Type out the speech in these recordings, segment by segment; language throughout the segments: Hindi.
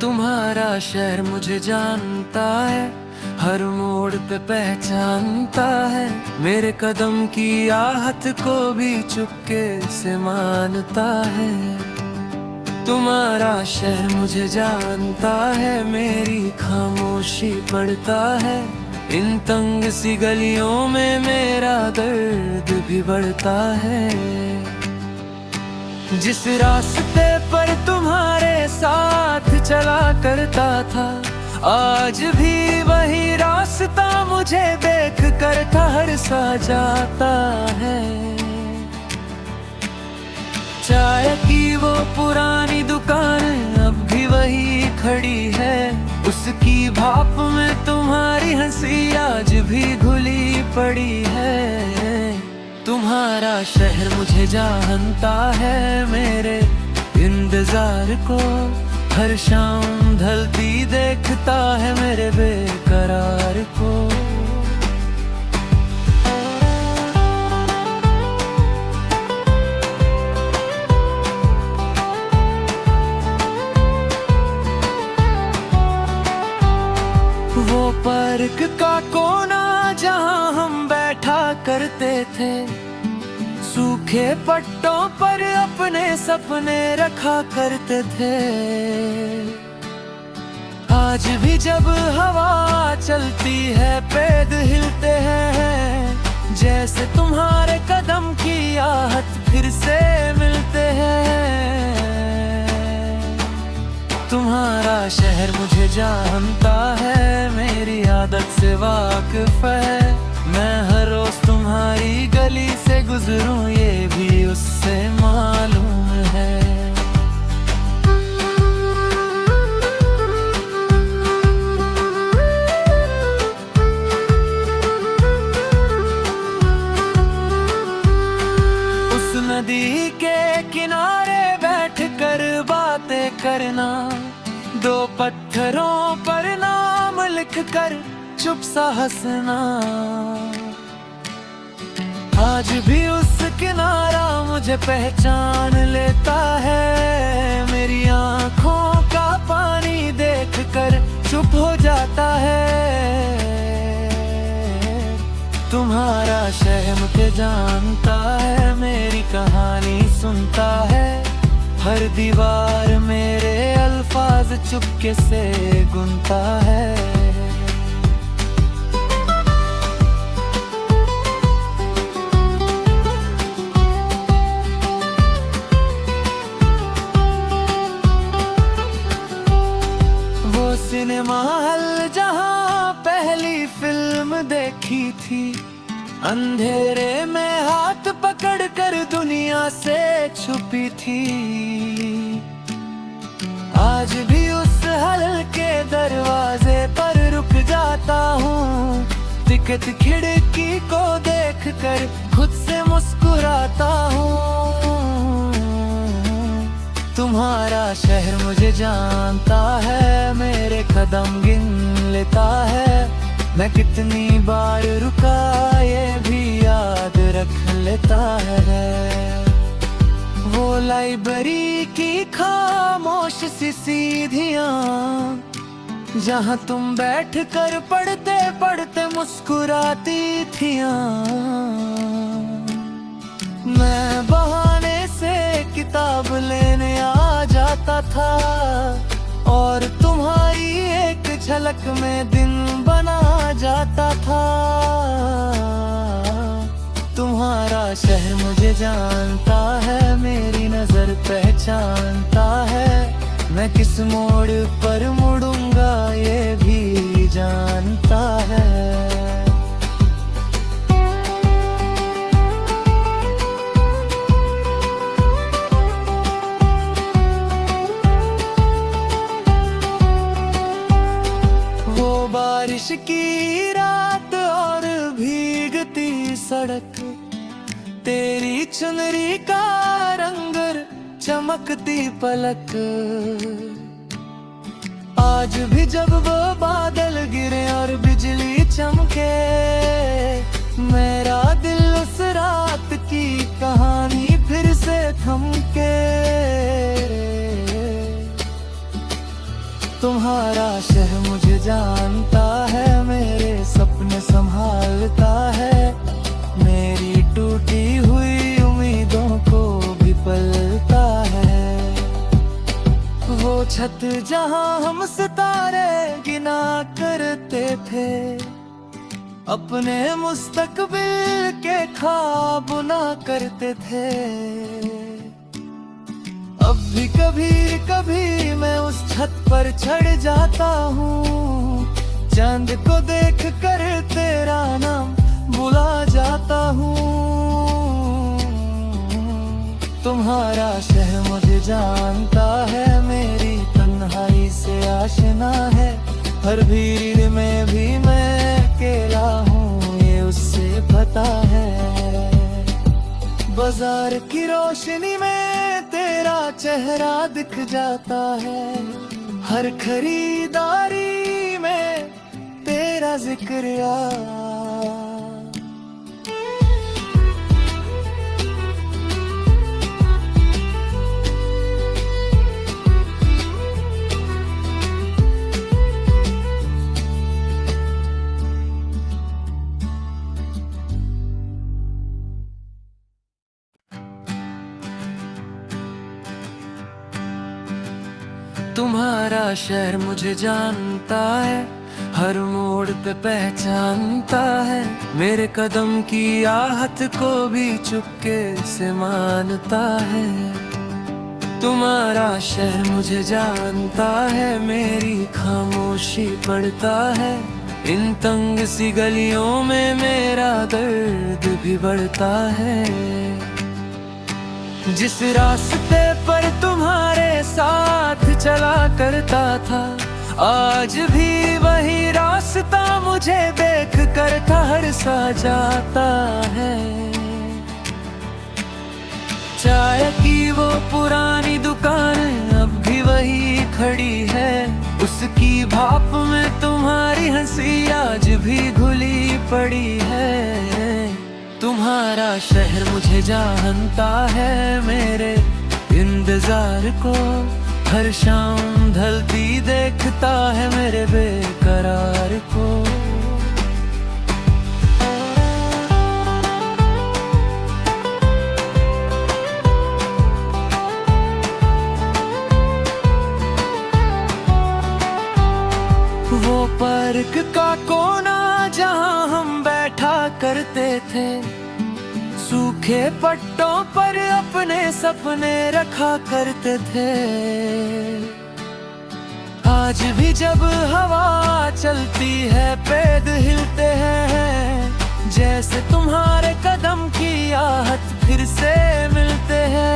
तुम्हारा शहर मुझे जानता है, हर मोड़ पे पहचानता है। मेरे कदम की आहट को भी चुपके से मानता है। तुम्हारा शहर मुझे जानता है, मेरी खामोशी पढ़ता है। इन तंग सी गलियों में मेरा दर्द भी बढ़ता है। जिस रास्ते पर तुम्हारे साथ चला करता था, आज भी वही रास्ता मुझे देख कर ठहर सा जाता है। चाय की वो पुरानी दुकान अब भी वही खड़ी है, उसकी भाप में तुम्हारी हंसी आज भी घुली पड़ी है। तुम्हारा शहर मुझे जानता है, मेरे इंतजार को हर शाम ढलती देखता है, मेरे बेकरार को। वो पार्क का कोना जहां हम बैठा करते थे, सूखे पट्टों पर अपने सपने रखा करते थे। आज भी जब हवा चलती है पेड़ हिलते हैं, जैसे तुम्हारे कदम की आहट फिर से मिलते हैं। तुम्हारा शहर मुझे जानता है, मेरी आदत से वाकिफ है। मैं हर रोज तुम्हारी गली से गुजरूं ये भी उससे मालूम है। उस नदी के किनारे बैठकर बातें करना, दो पत्थरों पर नाम लिखकर चुप सा हंसना। आज भी उस किनारा मुझे पहचान लेता है, मेरी आंखों का पानी देखकर चुप हो जाता है। तुम्हारा शहर मुझे जानता है, मेरी कहानी सुनता है। हर दीवार मेरे अल्फाज चुपके से गुनता है। सिनेमा हॉल जहां पहली फिल्म देखी थी, अंधेरे में हाथ पकड़कर दुनिया से छुपी थी। आज भी उस हॉल के दरवाजे पर रुक जाता हूँ, टिकट खिड़की को देखकर खुद से मुस्कुराता हूँ। तुम्हारा शहर मुझे जानता है, मेरे कदम गिन लेता है। मैं कितनी बार रुका ये भी याद रख लेता है। वो लाइब्रेरी की खामोश सी सीढ़ियां, जहां तुम बैठकर पढ़ते पढ़ते मुस्कुराती थियां। मैं बहाने से किताब लेने आ जाता था, और तुम्हारी एक झलक में दिन बना जाता था। तुम्हारा शहर मुझे जानता है, मेरी नजर पहचानता है। मैं किस मोड़ पर मुड़ूंगा ये भी जानता है। बारिश की रात और भीगती सड़क, तेरी चुनरी का रंग चमकती पलक। आज भी जब वो बादल गिरे और बिजली चमके, मेरा दिल उस रात की कहानी फिर से थमके। तुम्हारा शहर मुझे जानता है, मेरे सपने संभालता है, मेरी टूटी हुई उम्मीदों को भी पलता है। वो छत जहां हम सितारे गिना करते थे, अपने मुस्तकबिल के ख्वाब बुना करते थे। अब भी कभी कभी मैं उस छत पर चढ़ जाता हूँ, चांद को देख कर तेरा नाम बुला जाता हूँ। तुम्हारा शहर मुझे जानता है, मेरी तन्हाई से आशना है, हर भीड़ में भी मैं अकेला हूँ, ये उससे पता है। बाजार की रोशनी में तेरा चेहरा दिख जाता है, हर खरीदारी में तेरा जिक्र तुम्हारा शहर मुझे जानता है, हर मोड़ पे पहचानता है, मेरे कदम की आहट को भी चुपके से मानता है। तुम्हारा शहर मुझे जानता है, मेरी खामोशी पढ़ता है, इन तंग सी गलियों में मेरा दर्द भी बढ़ता है। जिस रास्ते पर तुम्हारे साथ चला करता था, आज भी वही रास्ता मुझे देख कर ठहर सा जाता है। चाय की वो पुरानी दुकान अब भी वही खड़ी है, उसकी भाप में तुम्हारी हंसी आज भी घुली पड़ी है। तुम्हारा शहर मुझे जानता है, मेरे इंतजार को हर शाम ढलती देखता है, मेरे बेकरार को। वो पार्क का कोना जहां हम बैठा करते थे, सूखे पट्टों पर अपने सपने रखा करते थे। आज भी जब हवा चलती है पेड़ हिलते हैं, जैसे तुम्हारे कदम की आहट फिर से मिलते हैं।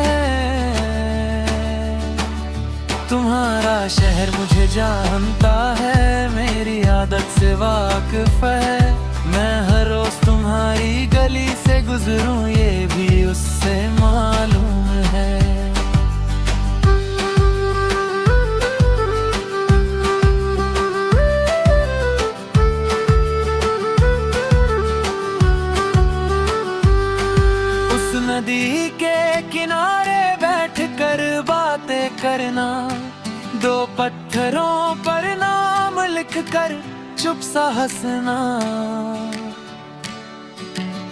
तुम्हारा शहर मुझे जानता है, मेरी आदत से वाकिफ है, मैं हर रोज तुम्हारी गली से गुजरूं ये भी उससे मालूम है। उस नदी के किनारे बैठकर बातें करना, दो पत्थरों पर नाम लिखकर चुप सा हंसना,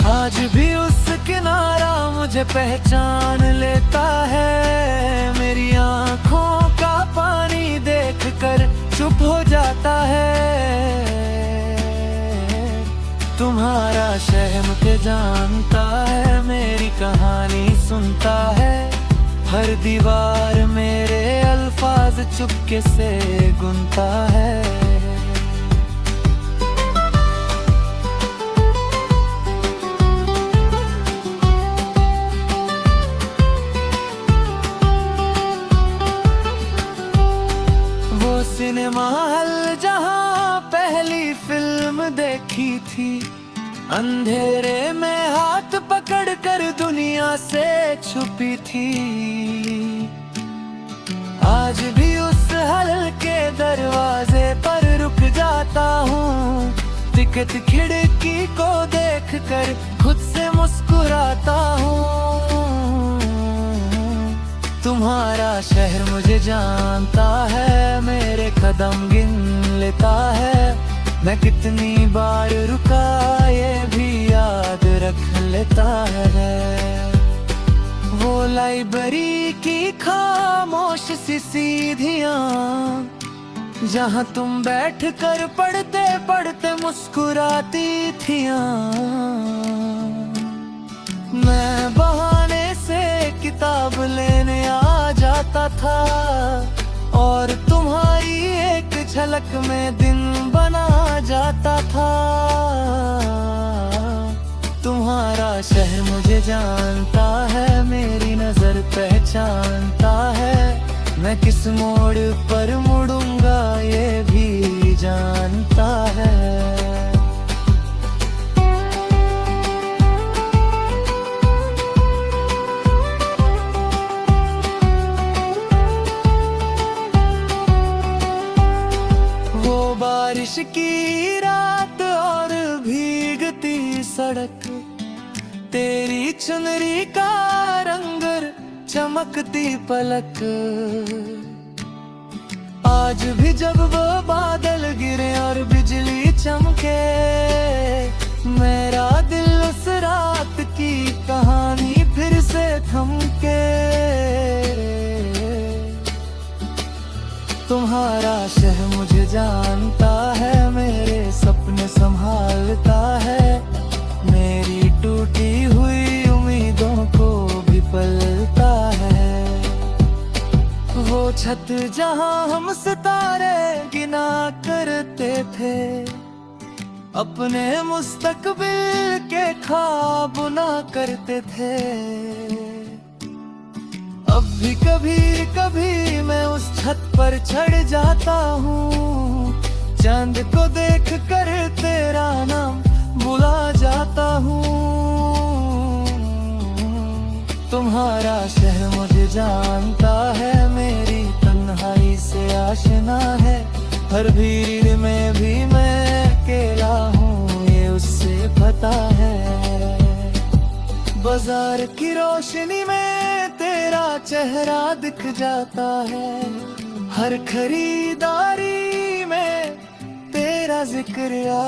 आज भी उस किनारा मुझे पहचान लेता है, मेरी आंखों का पानी देखकर चुप हो जाता है। तुम्हारा शहर मुझे जानता है, मेरी कहानी सुनता है, हर दीवार मेरे अल्फाज चुपके से गुनता है। सिनेमा हॉल जहां पहली फिल्म देखी थी, अंधेरे में हाथ पकड़कर दुनिया से छुपी थी, आज भी उस हॉल के दरवाजे पर रुक जाता हूँ, टिकट खिड़की को देखकर खुद से मुस्कुराता हूँ। तुम्हारा शहर मुझे जानता है, मेरे कदम गिन लेता है। मैं कितनी बार रुका ये भी याद रख लेता है। वो लाइब्रेरी की खामोश सी सीढ़ियाँ, जहाँ तुम बैठ कर पढ़ते पढ़ते मुस्कुराती थियाँ। मैं बहाने से किताब लेने आ जाता था, और तुम्हारी एक झलक में दिन बना जाता था। तुम्हारा शहर मुझे जानता है, मेरी नजर पहचानता है। मैं किस मोड़ पर मुड़ूंगा ये भी जानता है। बारिश की रात और भीगती सड़क, तेरी चुनरी का रंग, चमकती पलक। आज भी जब वो बादल गिरे और बिजली चमके, मेरा दिल उस रात की कहानी फिर से थमके। तुम्हारा शहर मुझे जानता है, मेरे सपने संभालता है। मेरी टूटी हुई उम्मीदों को भी पलता है। वो छत जहां हम सितारे गिना करते थे, अपने मुस्तकबिल के ख्वाब बुना करते थे। अब भी कभी कभी मैं उस छत पर चढ़ जाता हूँ, चांद को देख कर तेरा नाम बुला जाता हूँ। तुम्हारा शहर मुझे जानता है, मेरी तन्हाई से आशना है। हर भीड़ में भी मैं अकेला हूँ, ये उससे पता है। बाजार की रोशनी में तेरा चेहरा दिख जाता है, हर खरीदारी में तेरा जिक्र आ।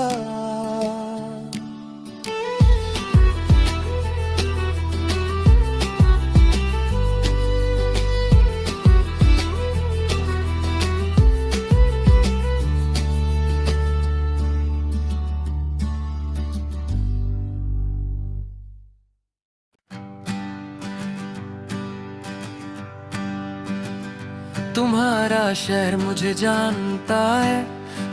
तुम्हारा शहर मुझे जानता है,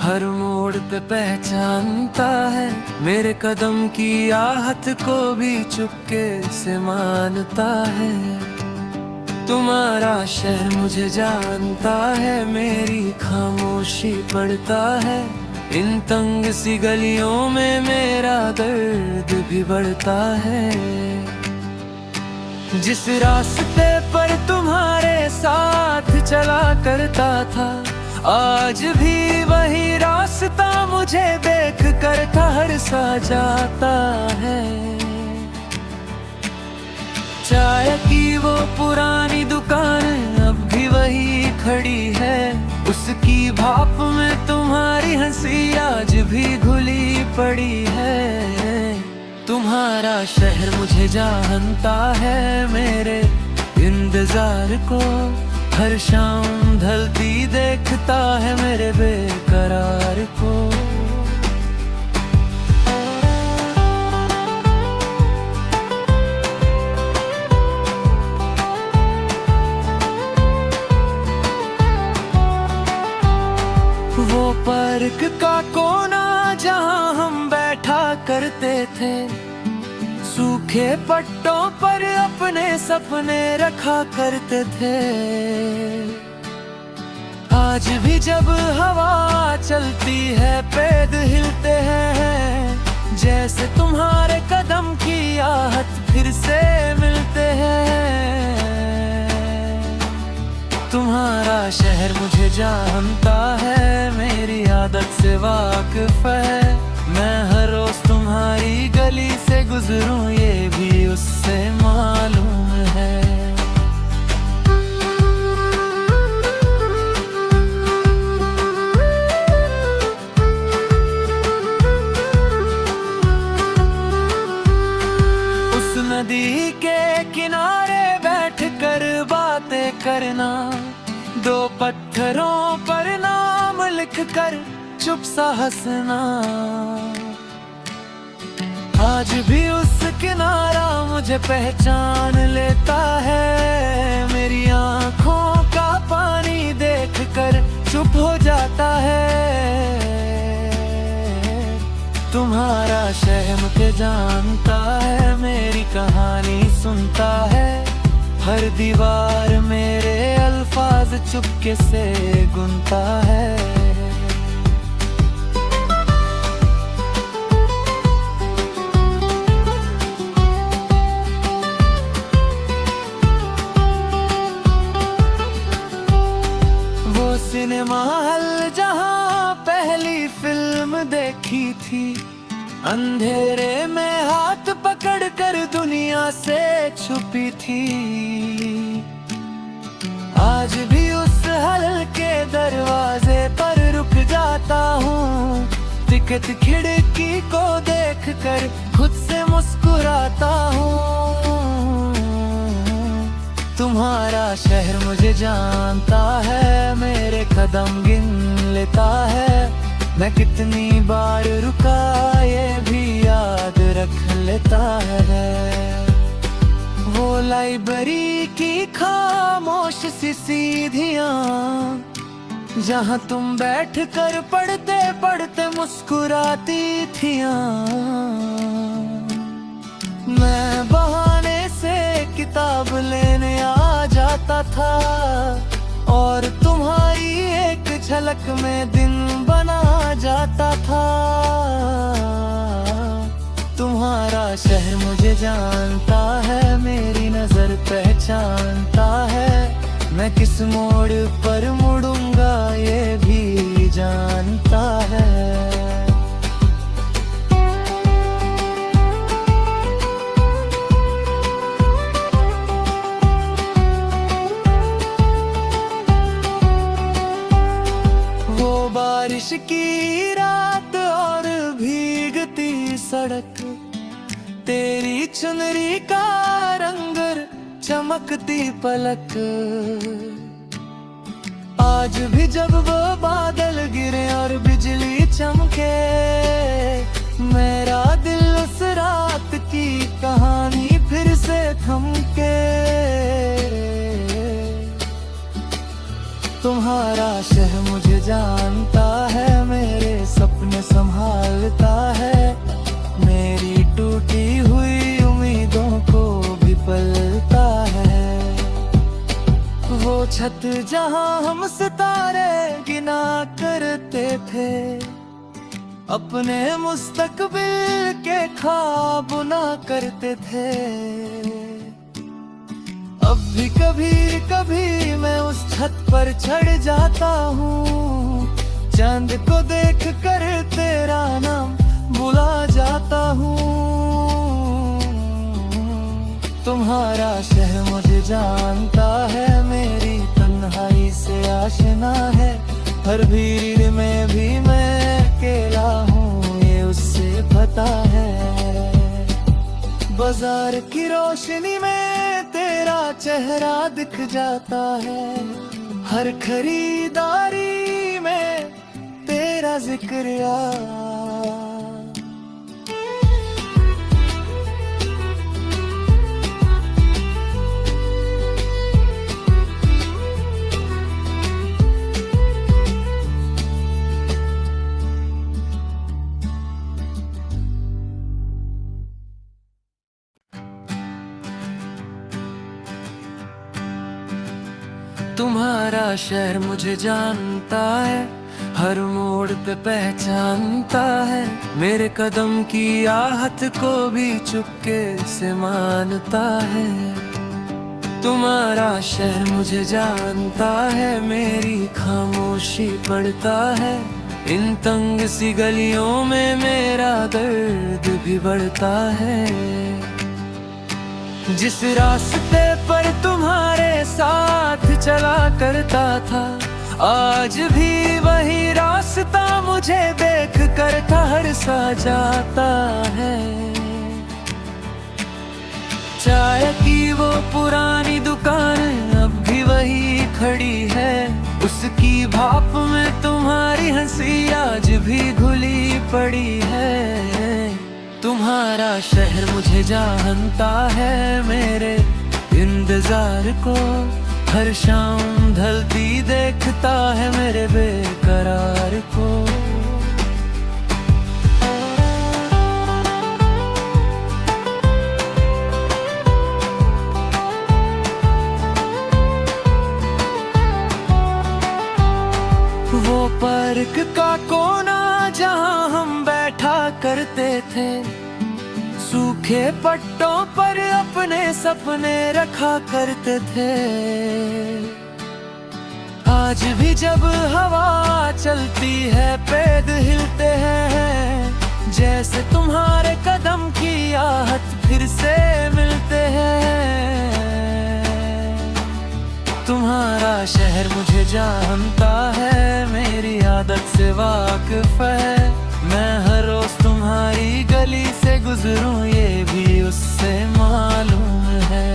हर मोड़ पे पहचानता है। मेरे कदम की आहट को भी चुपके से मानता है। तुम्हारा शहर मुझे जानता है, मेरी खामोशी पढ़ता है। इन तंग सी गलियों में मेरा दर्द भी बढ़ता है। जिस रास्ते पर तुम्हारे साथ चला करता था, आज भी वही रास्ता मुझे देख कर ठहर सा जाता है। चाय की वो पुरानी दुकान अब भी वही खड़ी है, उसकी भाप में तुम्हारी हंसी आज भी घुली पड़ी है। तुम्हारा शहर मुझे जानता है, मेरे इंतजार को हर शाम ढलती देखता है, मेरे बेकरार को। वो पार्क का कोना जहां हम बैठा करते थे, सूखे पट्टों पर अपने सपने रखा करते थे। आज भी जब हवा चलती है पेड़ हिलते हैं, जैसे तुम्हारे कदम की आहट फिर से मिलते हैं। तुम्हारा शहर मुझे जानता है, मेरी आदत से वाकिफ है। मैं हर रोज तुम्हारी गली से गुजरूं ये भी उससे मालूम है। करना, दो पत्थरों पर नाम लिख कर चुप सा हंसना। आज भी उस किनारा मुझे पहचान लेता है, मेरी आंखों का पानी देख कर चुप हो जाता है। तुम्हारा शहर मुझे जानता है, मेरी कहानी सुनता है, हर दीवार मेरे अल्फाज चुपके से गुनता है। वो सिनेमा हॉल जहां पहली फिल्म देखी थी, अंधेरे में हाथ पकड़कर दुनिया से छुपी थी। आज भी उस हॉल के दरवाजे पर रुक जाता हूँ, टिकट खिड़की को देखकर खुद से मुस्कुराता हूँ। तुम्हारा शहर मुझे जानता है, मेरे कदम गिन लेता है, मैं कितनी बार रुका ये भी याद रख लेता है। वो लाइब्रेरी की खामोश सी सीढ़ियाँ, जहाँ तुम बैठ कर पढ़ते पढ़ते मुस्कुराती थियाँ। मैं बहाने से किताब लेने आ जाता था, और तुम्हारी एक झलक में दिन बना जाता था। तुम्हारा शहर मुझे जानता है, मेरी नजर पहचानता है, मैं किस मोड़ पर मुड़ूंगा ये भी जानता है। बारिश की रात और भीगती सड़क, तेरी चुनरी का रंग चमकती पलक। आज भी जब वो बादल गिरे और बिजली चमके, मेरा दिल उस रात की कहानी फिर से थमके। तुम्हारा शहर मुझे जानता है, मेरे सपने संभालता है, मेरी टूटी हुई उम्मीदों को भी पलता है। वो छत जहां हम सितारे गिना करते थे, अपने मुस्तकबिल के ख्वाब बुना करते थे। अब भी कभी कभी मैं उस छत पर चढ़ जाता हूँ, चांद को देख कर तेरा नाम बुला जाता हूँ। तुम्हारा शहर मुझे जानता है, मेरी तन्हाई से आशना है, हर भीड़ में भी मैं अकेला हूँ ये उससे पता है। बाजार की रोशनी में तेरा चेहरा दिख जाता है, हर खरीदारी में तेरा जिक्र तुम्हारा शहर मुझे जानता है, हर मोड़ पे पहचानता है, मेरे कदम की आहट को भी चुपके से मानता है। तुम्हारा शहर मुझे जानता है, मेरी खामोशी पढ़ता है, इन तंग सी गलियों में मेरा दर्द भी बढ़ता है। जिस रास्ते पर तुम्हारे साथ चला करता था, आज भी वही रास्ता मुझे देख कर ठहर सा जाता है। चाय की वो पुरानी दुकान अब भी वही पड़ी है। तुम्हारा शहर मुझे जानता है, मेरे इंतजार को हर शाम ढलती देखता है, मेरे बेकरार को। वो पार्क का कोना जहाँ हम बैठा करते थे, सूखे पट्टों पर अपने सपने रखा करते थे। आज भी जब हवा चलती है पेड़ हिलते हैं, जैसे तुम्हारे कदम की आहट फिर से मिलते हैं। तुम्हारा शहर मुझे जानता है, मेरी आदत से वाकिफ है। मैं हर रोज तुम्हारी गली से गुजरूं, ये भी उससे मालूम है।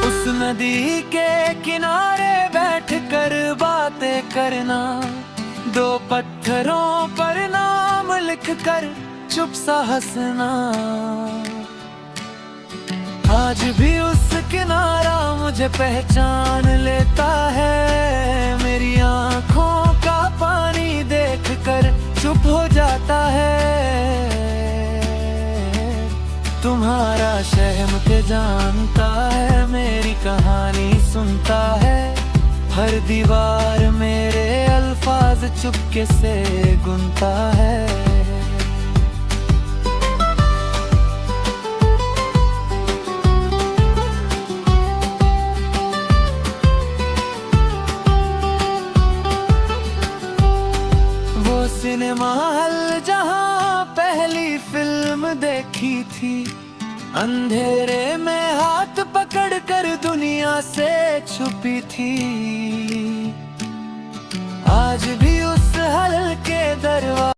उस नदी के किनारे बैठकर बातें करना, दो पत्थरों पर नाम लिखकर चुप सा हंसना। आज भी उस किनारा मुझे पहचान लेता है, मेरी आंखों का पानी देखकर चुप हो जाता है। तुम्हारा शहर मुझे जानता है, मेरी कहानी सुनता है। हर दीवार मेरे अल्फाज चुपके से गुनता है। वो सिनेमा हॉल जहाँ पहली फिल्म देखी थी, अंधेरे में हाथ पकड़कर दुनिया से छुपी थी। आज भी उस हॉल के दरवाजे